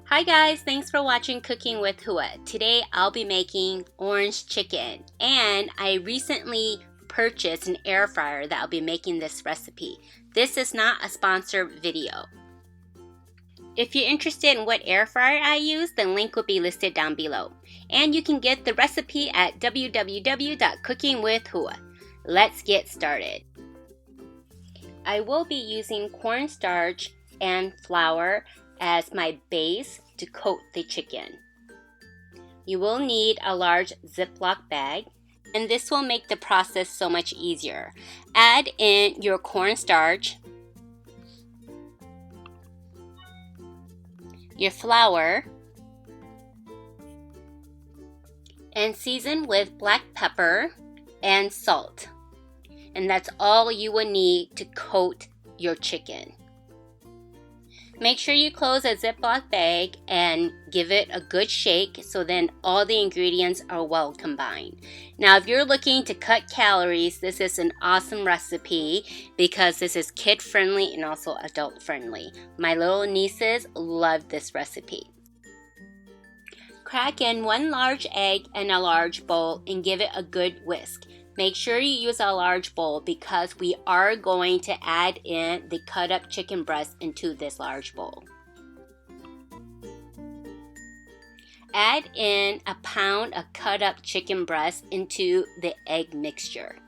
Hi guys, thanks for watching Cooking with Hua. Today I'll be making orange chicken, and I recently purchased an air fryer that I'll be making this recipe. This is not a sponsored video. If you're interested in what air fryer I use, the link will be listed down below. And you can get the recipe at www.cookingwithhua. Let's get started. I will be using cornstarch and flour as my base to coat the chicken. You will need a large Ziploc bag, and this will make the process so much easier. Add in your cornstarch, your flour, and season with black pepper and salt. And that's all you will need to coat your chicken. Make sure you close a Ziploc bag and give it a good shake so then all the ingredients are well combined. Now, if you're looking to cut calories, this is an awesome recipe because this is kid friendly and also adult friendly. My little nieces love this recipe. Crack in 1 large egg in a large bowl and give it a good whisk. Make sure you use a large bowl because we are going to add in the cut up chicken breast into this large bowl. Add in a pound of cut up chicken breast into the egg mixture.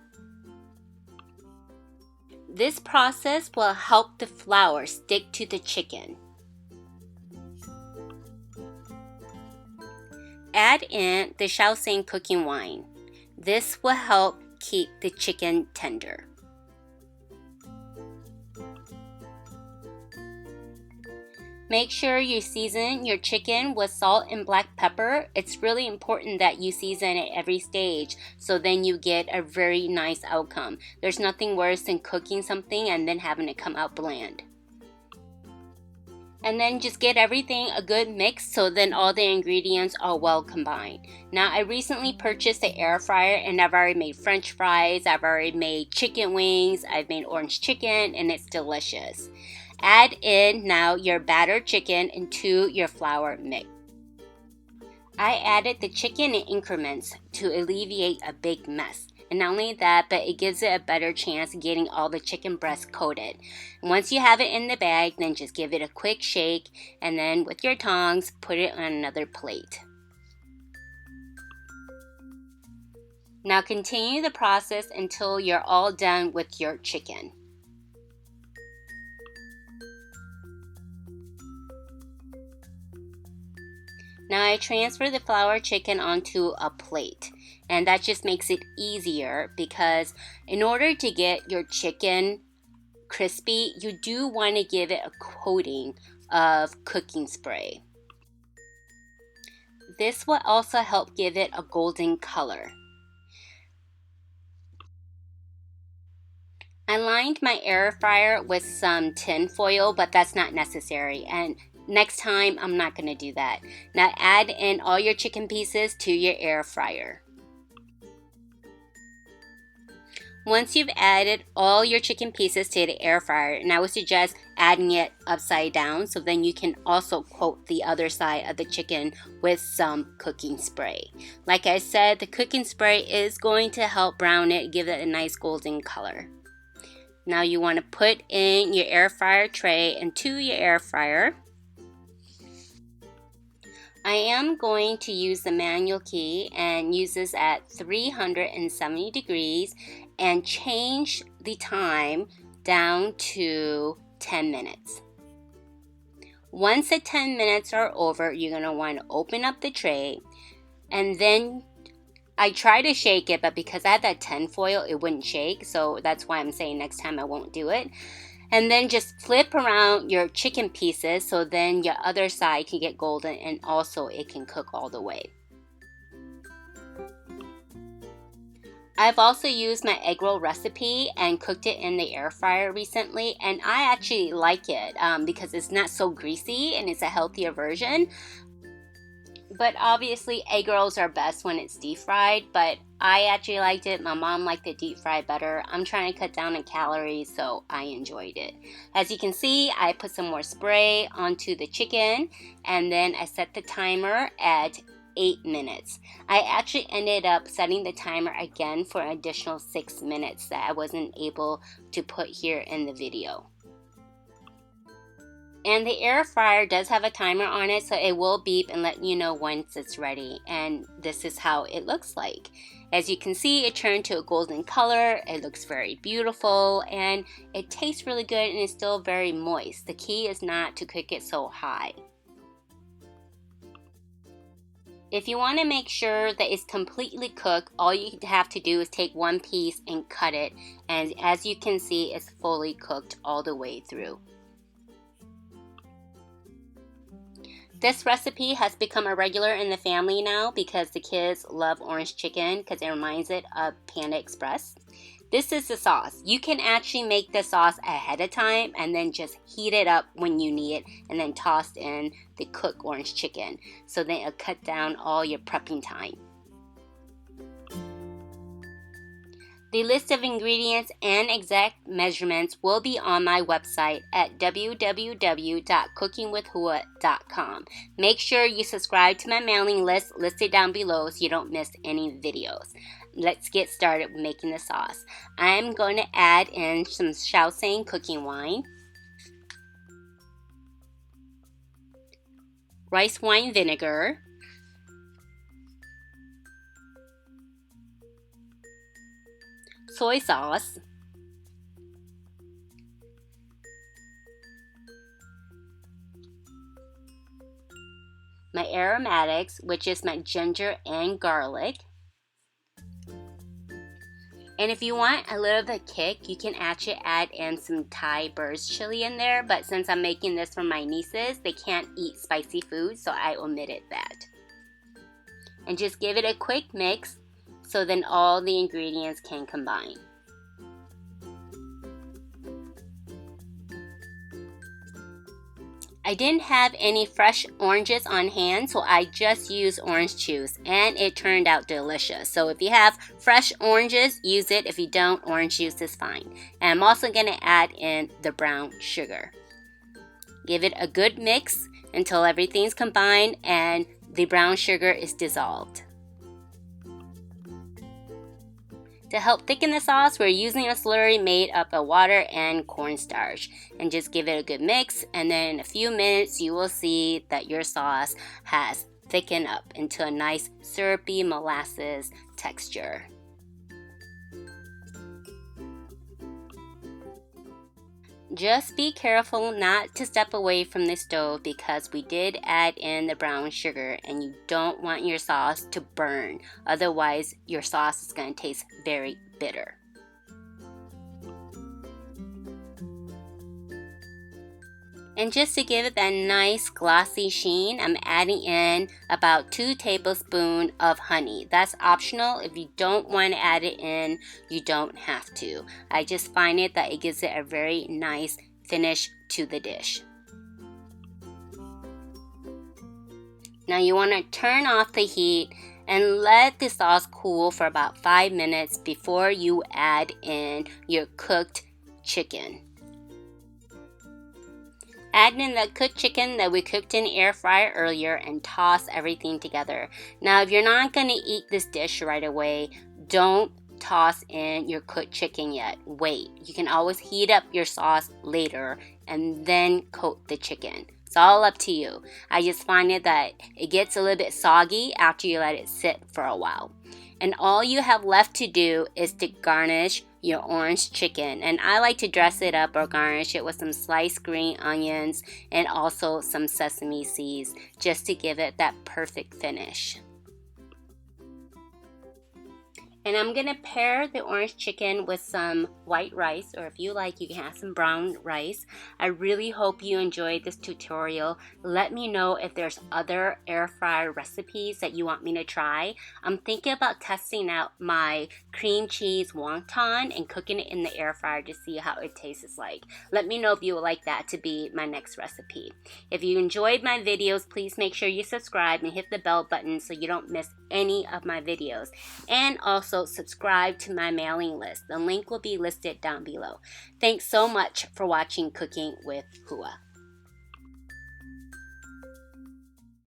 This process will help the flour stick to the chicken. Add in the Shaoxing cooking wine. This will help keep the chicken tender. Make sure you season your chicken with salt and black pepper. It's really important that you season at every stage so then you get a very nice outcome. There's nothing worse than cooking something and then having it come out bland. And then just get everything a good mix so then all the ingredients are well combined. Now, I recently purchased the air fryer and I've already made french fries, I've already made chicken wings, I've made orange chicken, and it's delicious. Add in now your battered chicken into your flour mix. I added the chicken in increments to alleviate a big mess. And not only that, but it gives it a better chance of getting all the chicken breast coated. And once you have it in the bag, then just give it a quick shake and then with your tongs, put it on another plate. Now continue the process until you're all done with your chicken. Now I transfer the flour chicken onto a plate, and that just makes it easier because in order to get your chicken crispy, you do want to give it a coating of cooking spray. This will also help give it a golden color. I lined my air fryer with some tin foil, but that's not necessary, and next time I'm not going to do that. Now add in all your chicken pieces to your air fryer. Once you've added all your chicken pieces to the air fryer, and I would suggest adding it upside down so then you can also coat the other side of the chicken with some cooking spray. Like I said, the cooking spray is going to help brown it, give it a nice golden color. Now you want to put in your air fryer tray into your air fryer. I am going to use the manual key and use this at 370 degrees and change the time down to 10 minutes. Once the 10 minutes are over, you're going to want to open up the tray, and then I try to shake it, but because I had that tin foil, it wouldn't shake, so that's why I'm saying next time I won't do it. And then just flip around your chicken pieces so then your other side can get golden and also it can cook all the way. I've also used my egg roll recipe and cooked it in the air fryer recently, and I actually like it because it's not so greasy and it's a healthier version. But obviously egg rolls are best when it's deep fried, but I actually liked it. My mom liked the deep fry better. I'm trying to cut down on calories, so I enjoyed it. As you can see, I put some more spray onto the chicken, and then I set the timer at 8 minutes. I actually ended up setting the timer again for an additional 6 minutes that I wasn't able to put here in the video. And the air fryer does have a timer on it, so it will beep and let you know once it's ready. And this is how it looks like. As you can see, it turned to a golden color. It looks very beautiful and it tastes really good and it's still very moist. The key is not to cook it so high. If you want to make sure that it's completely cooked, all you have to do is take one piece and cut it. And as you can see, it's fully cooked all the way through. This recipe has become a regular in the family now because the kids love orange chicken because it reminds it of Panda Express. This is the sauce. You can actually make the sauce ahead of time and then just heat it up when you need it and then toss in the cooked orange chicken. So then it'll cut down all your prepping time. The list of ingredients and exact measurements will be on my website at www.cookingwithhua.com. Make sure you subscribe to my mailing list listed down below so you don't miss any videos. Let's get started with making the sauce. I'm going to add in some Shaoxing cooking wine, rice wine vinegar, soy sauce, my aromatics, which is my ginger and garlic. And if you want a little bit of kick, you can actually add in some Thai burst chili in there, but since I'm making this for my nieces, they can't eat spicy food, so I omitted that. And just give it a quick mix so then all the ingredients can combine. I didn't have any fresh oranges on hand, so I just used orange juice and it turned out delicious. So if you have fresh oranges, use it. If you don't, orange juice is fine. And I'm also going to add in the brown sugar. Give it a good mix until everything's combined and the brown sugar is dissolved. To help thicken the sauce, we're using a slurry made up of water and cornstarch. And just give it a good mix, and then in a few minutes you will see that your sauce has thickened up into a nice syrupy molasses texture. Just be careful not to step away from the stove because we did add in the brown sugar and you don't want your sauce to burn. Otherwise, your sauce is going to taste very bitter. And just to give it that nice glossy sheen, I'm adding in about 2 tablespoons of honey. That's optional. If you don't want to add it in, you don't have to. I just find it that it gives it a very nice finish to the dish. Now you want to turn off the heat and let the sauce cool for about 5 minutes before you add in your cooked chicken. Add in the cooked chicken that we cooked in the air fryer earlier and toss everything together. Now if you're not going to eat this dish right away, don't toss in your cooked chicken yet. Wait, you can always heat up your sauce later and then coat the chicken. It's all up to you. I just find it that it gets a little bit soggy after you let it sit for a while. And all you have left to do is to garnish your orange chicken. And I like to dress it up or garnish it with some sliced green onions and also some sesame seeds just to give it that perfect finish. And I'm gonna pair the orange chicken with some white rice, or if you like, you can have some brown rice. I really hope you enjoyed this tutorial. Let me know if there's other air fryer recipes that you want me to try. I'm thinking about testing out my cream cheese wonton and cooking it in the air fryer to see how it tastes like. Let me know if you would like that to be my next recipe. If you enjoyed my videos, please make sure you subscribe and hit the bell button so you don't miss any of my videos. And also subscribe to my mailing list. The link will be listed down below. Thanks so much for watching Cooking with Hua.